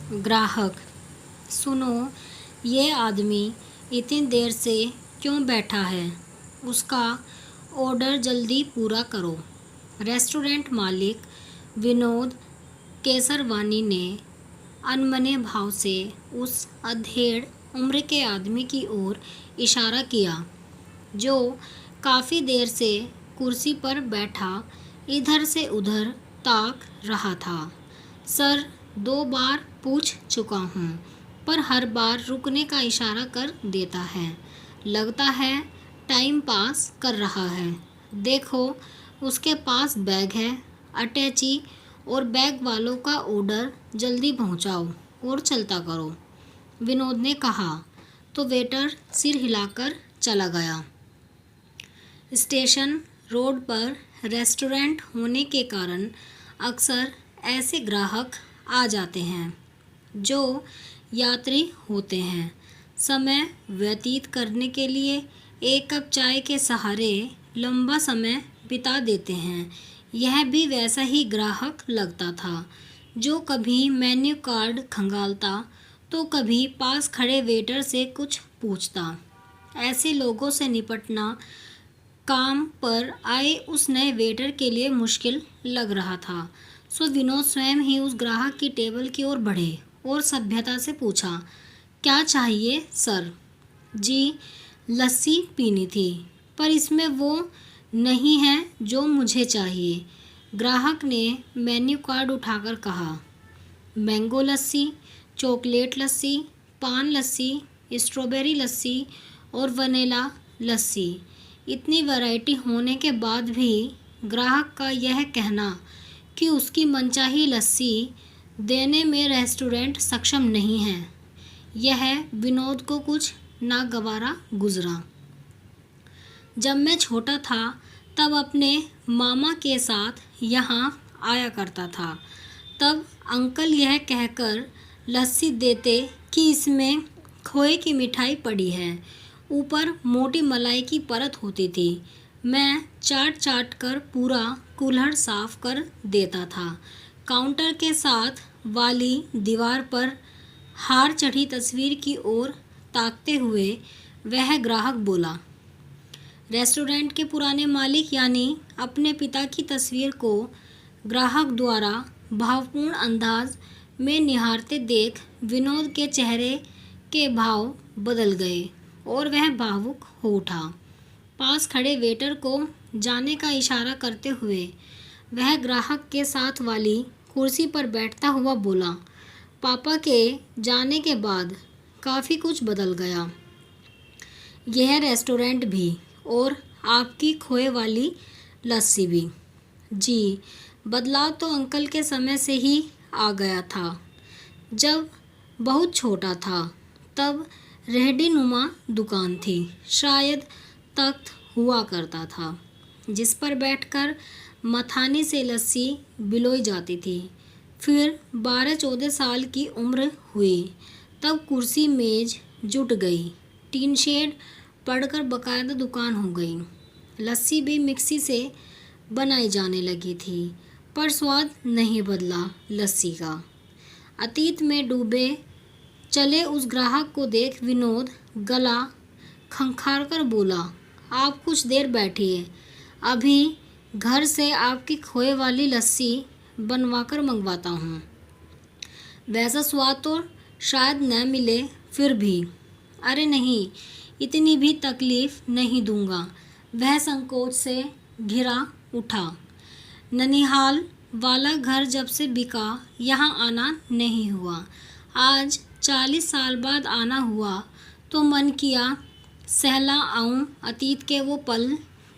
ग्राहक: सुनो, ये आदमी इतनी देर से क्यों बैठा है? उसका ऑर्डर जल्दी पूरा करो। रेस्टोरेंट मालिक विनोद केसरवानी ने अनमने भाव से उस अधेड़ उम्र के आदमी की ओर इशारा किया, जो काफ़ी देर से कुर्सी पर बैठा इधर से उधर ताक रहा था। सर, 2 बार पूछ चुका हूँ, पर हर बार रुकने का इशारा कर देता है। लगता है टाइम पास कर रहा है। देखो, उसके पास बैग है, अटैची और बैग वालों का ऑर्डर जल्दी पहुँचाओ और चलता करो, विनोद ने कहा, तो वेटर सिर हिलाकर चला गया। स्टेशन रोड पर रेस्टोरेंट होने के कारण अक्सर ऐसे ग्राहक आ जाते हैं जो यात्री होते हैं। समय व्यतीत करने के लिए एक कप चाय के सहारे लंबा समय बिता देते हैं। यह भी वैसा ही ग्राहक लगता था, जो कभी मेन्यू कार्ड खंगालता तो कभी पास खड़े वेटर से कुछ पूछता। ऐसे लोगों से निपटना काम पर आए उस नए वेटर के लिए मुश्किल लग रहा था। सो विनोद स्वयं ही उस ग्राहक की टेबल की ओर बढ़े और सभ्यता से पूछा, क्या चाहिए सर? जी, लस्सी पीनी थी, पर इसमें वो नहीं है जो मुझे चाहिए, ग्राहक ने मेन्यू कार्ड उठाकर कहा। मैंगो लस्सी, चॉकलेट लस्सी, पान लस्सी, स्ट्रॉबेरी लस्सी और वनीला लस्सी। इतनी वैरायटी होने के बाद भी ग्राहक का यह कहना कि उसकी मनचाही लस्सी देने में रेस्टोरेंट सक्षम नहीं है, यह विनोद को कुछ नागवारा गुजरा। जब मैं छोटा था तब अपने मामा के साथ यहाँ आया करता था। तब अंकल यह कहकर लस्सी देते कि इसमें खोए की मिठाई पड़ी है, ऊपर मोटी मलाई की परत होती थी। मैं चाट चाट कर पूरा कुल्हड़ साफ कर देता था। काउंटर के साथ वाली दीवार पर हार चढ़ी तस्वीर की ओर ताकते हुए वह ग्राहक बोला। रेस्टोरेंट के पुराने मालिक यानी अपने पिता की तस्वीर को ग्राहक द्वारा भावपूर्ण अंदाज में निहारते देख विनोद के चेहरे के भाव बदल गए और वह भावुक हो उठा। पास खड़े वेटर को जाने का इशारा करते हुए वह ग्राहक के साथ वाली कुर्सी पर बैठता हुआ बोला, पापा के जाने के बाद काफ़ी कुछ बदल गया। यह रेस्टोरेंट भी और आपकी खोए वाली लस्सी भी। जी, बदलाव तो अंकल के समय से ही आ गया था। जब बहुत छोटा था तब रेहड़ी नुमा दुकान थी। शायद तख्त हुआ करता था जिस पर बैठकर मथानी से लस्सी बिलोई जाती थी। फिर 12-14 साल की उम्र हुई तब कुर्सी मेज जुट गई, टीन शेड पड़कर बकायदा दुकान हो गई। लस्सी भी मिक्सी से बनाई जाने लगी थी, पर स्वाद नहीं बदला लस्सी का। अतीत में डूबे चले उस ग्राहक को देख विनोद गला खंखारकर बोला, आप कुछ देर बैठिए, अभी घर से आपकी खोए वाली लस्सी बनवाकर मंगवाता हूँ। वैसा स्वाद तो शायद न मिले, फिर भी। अरे नहीं, इतनी भी तकलीफ़ नहीं दूंगा, वह संकोच से घिरा उठा। ननिहाल वाला घर जब से बिका यहाँ आना नहीं हुआ। आज 40 साल बाद आना हुआ तो मन किया सहला आऊं अतीत के वो पल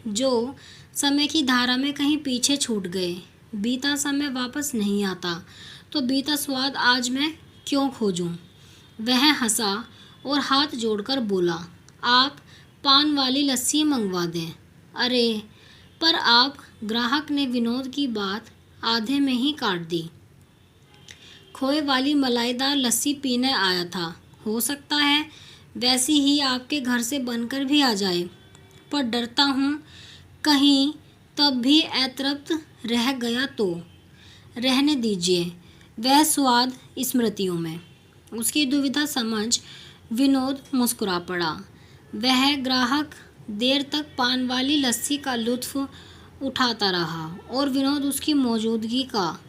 जो समय की धारा में कहीं पीछे छूट गए। बीता समय वापस नहीं आता तो बीता स्वाद आज मैं क्यों खोजूं? वह हंसा और हाथ जोड़कर बोला, आप पान वाली लस्सी मंगवा दें। अरे, पर आप, ग्राहक ने विनोद की बात आधे में ही काट दी। खोए वाली मलाईदार लस्सी पीने आया था, हो सकता है वैसी ही आपके घर से बनकर भी आ जाए, पर डरता हूँ कहीं तब भी अतृप्त रह गया तो। रहने दीजिए, वह स्वाद स्मृतियों में। उसकी दुविधा समझ विनोद मुस्कुरा पड़ा। वह ग्राहक देर तक पान वाली लस्सी का लुत्फ उठाता रहा और विनोद उसकी मौजूदगी का।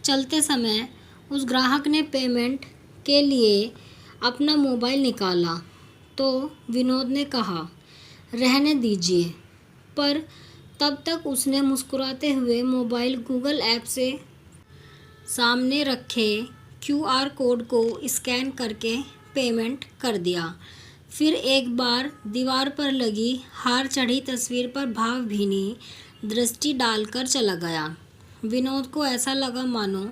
चलते समय उस ग्राहक ने पेमेंट के लिए अपना मोबाइल निकाला तो विनोद ने कहा, रहने दीजिए, पर तब तक उसने मुस्कुराते हुए मोबाइल गूगल ऐप से सामने रखे क्यूआर कोड को स्कैन करके पेमेंट कर दिया। फिर एक बार दीवार पर लगी हार चढ़ी तस्वीर पर भावभीनी दृष्टि डालकर चला गया। विनोद को ऐसा लगा मानो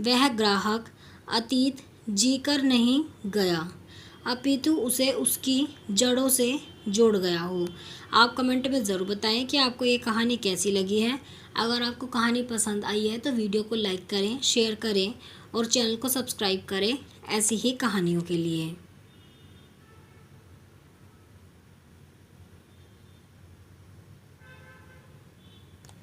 वह ग्राहक अतीत जीकर नहीं गया, अपितु उसे उसकी जड़ों से जोड़ गया हो। आप कमेंट में ज़रूर बताएं कि आपको ये कहानी कैसी लगी है। अगर आपको कहानी पसंद आई है तो वीडियो को लाइक करें, शेयर करें और चैनल को सब्सक्राइब करें ऐसी ही कहानियों के लिए।